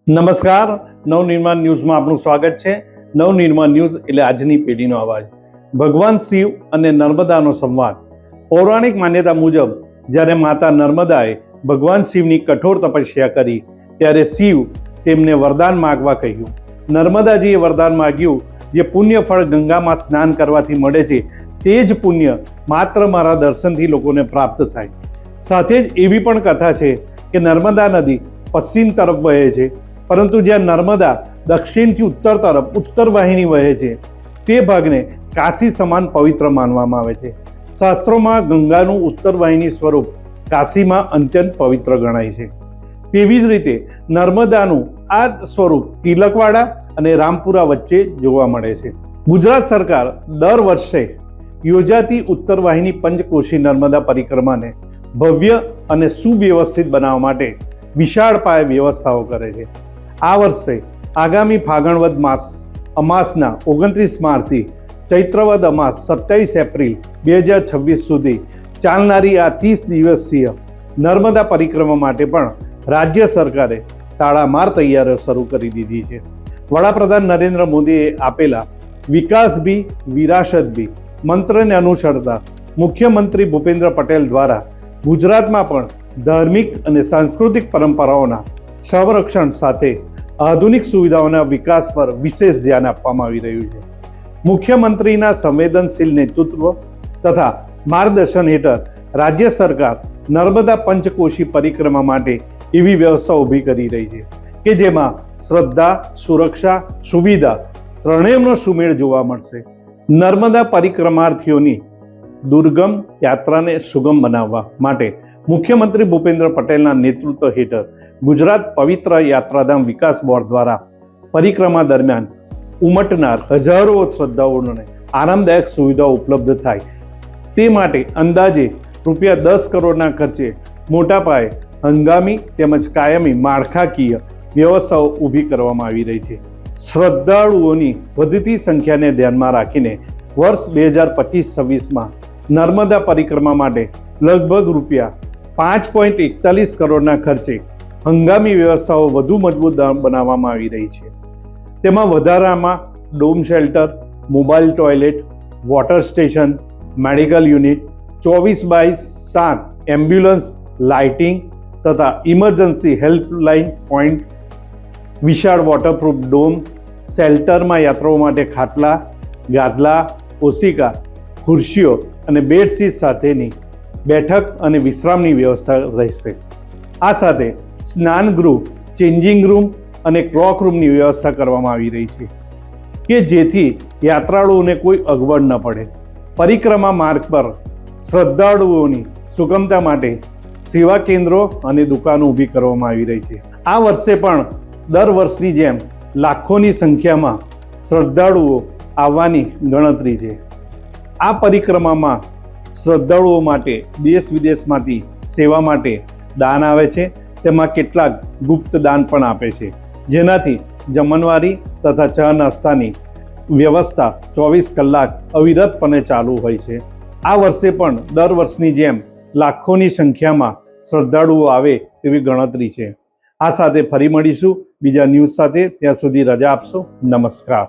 નમસ્કાર, નવનિર્માણ ન્યૂઝમાં આપનું સ્વાગત છે। નવનિર્માણ ન્યૂઝ એટલે આજની પેઢીનો અવાજ। ભગવાન શિવ અને નર્મદાનો સંવાદ। પૌરાણિક માન્યતા મુજબ જ્યારે માતા નર્મદાએ ભગવાન શિવની કઠોર તપસ્યા કરી ત્યારે શિવ તેમને વરદાન માગવા કહ્યું। નર્મદાજીએ વરદાન માગ્યું, જે પુણ્ય ફળ ગંગામાં સ્નાન કરવાથી મળે છે તે જ પુણ્ય માત્ર મારા દર્શનથી લોકોને પ્રાપ્ત થાય। સાથે જ એવી પણ કથા છે કે નર્મદા નદી પશ્ચિમ તરફ વહે છે, પરંતુ જ્યાં નર્મદા દક્ષિણથી ઉત્તર તરફ ઉત્તર વાહિની વહે છે તે ભાગને કાશી સમાન પવિત્ર માનવામાં આવે છે। શાસ્ત્રોમાં ગંગાનું ઉત્તર વાહિની સ્વરૂપ કાશીમાં અત્યંત પવિત્ર ગણાય છે। તેવી જ રીતે નર્મદાનું આ સ્વરૂપ તિલકવાડા અને રામપુરા વચ્ચે જોવા મળે છે। ગુજરાત સરકાર દર વર્ષે યોજાતી ઉત્તર વાહિની પંચકોશી નર્મદા પરિક્રમાને ભવ્ય અને સુવ્યવસ્થિત બનાવવા માટે વિશાળ પાયે વ્યવસ્થાઓ કરે છે। આ વર્ષે આગામી ફાગણ વદ અમાસના 29 માર્ચથી ચૈત્રવદ અમાસ 27 એપ્રિલ 2026 સુધી ચાલનારી આ 30 દિવસીય નર્મદા પરિક્રમા માટે પણ રાજ્ય સરકારે તાળામાર તૈયારીઓ શરૂ કરી દીધી છે। વડાપ્રધાન નરેન્દ્ર મોદીએ આપેલા વિકાસ ભી વિરાસત ભી મંત્રને અનુસરતા મુખ્યમંત્રી ભૂપેન્દ્ર પટેલ દ્વારા ગુજરાતમાં પણ ધાર્મિક અને સાંસ્કૃતિક પરંપરાઓના સંરક્ષણ સાથે આધુનિક સુવિધાઓના વિકાસ પર વિશેષ ધ્યાન આપવામાં આવી રહ્યું છે। મુખ્યમંત્રીના સંવેદનશીલ નેતૃત્વ તથા માર્ગદર્શન હેઠળ રાજ્ય સરકાર નર્મદા પંચકોશી પરિક્રમા માટે એવી વ્યવસ્થા ઊભી કરી રહી છે કે જેમાં શ્રદ્ધા, સુરક્ષા, સુવિધા ત્રણેયનો સુમેળ જોવા મળશે। નર્મદા પરિક્રમાર્થીઓની દુર્ગમ યાત્રાને સુગમ બનાવવા માટે મુખ્યમંત્રી ભૂપેન્દ્ર પટેલના નેતૃત્વ હેઠળ ગુજરાત પવિત્ર યાત્રાધામ વિકાસ બોર્ડ દ્વારા પરિક્રમા દરમિયાન ઉમટનાર હજારો શ્રદ્ધાળુઓને આરામદાયક સુવિધાઓ ઉપલબ્ધ થાય તે માટે અંદાજે ₹10 કરોડના ખર્ચે મોટા પાયે હંગામી તેમજ કાયમી માળખાકીય વ્યવસ્થાઓ ઊભી કરવામાં આવી રહી છે। શ્રદ્ધાળુઓની વધતી સંખ્યાને ધ્યાનમાં રાખીને વર્ષ 2025-26માં નર્મદા પરિક્રમા માટે લગભગ ₹5.41 કરોડના ખર્ચે હંગામી વ્યવસ્થાઓ વધુ મજબૂત બનાવવામાં આવી રહી છે। તેમાં વધારામાં dome shelter, mobile toilet, water station, medical unit, 24/7 ambulance, lighting તથા ઇમરજન્સી હેલ્પલાઇન પોઈન્ટ, વિશાળ વોટરપ્રૂફ ડોમ, શેલ્ટરમાં યાત્રાઓ માટે ખાટલા, ગાદલા, ઓશિકા, ખુરશીઓ અને બેડશીટ સાથેની બેઠક અને વિશ્રામની વ્યવસ્થા રહેશે। આ સાથે સ્નાનગૃહ, ચેન્જિંગ રૂમ અને ક્લોક રૂમની વ્યવસ્થા કરવામાં આવી રહી છે કે જેથી યાત્રાળુઓને કોઈ અગવડ ન પડે। પરિક્રમા માર્ગ પર શ્રદ્ધાળુઓની સુગમતા માટે સેવા કેન્દ્રો અને દુકાનો ઊભી કરવામાં આવી રહી છે। આ વર્ષે પણ દર વર્ષની જેમ લાખોની સંખ્યામાં શ્રદ્ધાળુઓ આવવાની ગણતરી છે। આ પરિક્રમામાં શ્રદ્ધાળુઓ માટે દેશ વિદેશમાંથી સેવા માટે દાન આવે છે, તેમાં કેટલાક ગુપ્ત દાન પણ આપે છે, જેનાથી જમણવારી તથા ચા નાસ્તાની વ્યવસ્થા 24 કલાક અવિરતપણે ચાલુ હોય છે। આ વર્ષે પણ દર વર્ષની જેમ લાખોની સંખ્યામાં શ્રદ્ધાળુઓ આવે તેવી ગણતરી છે। આ સાથે ફરી મળીશું બીજા ન્યૂઝ સાથે, ત્યાં સુધી રજા આપશો। નમસ્કાર।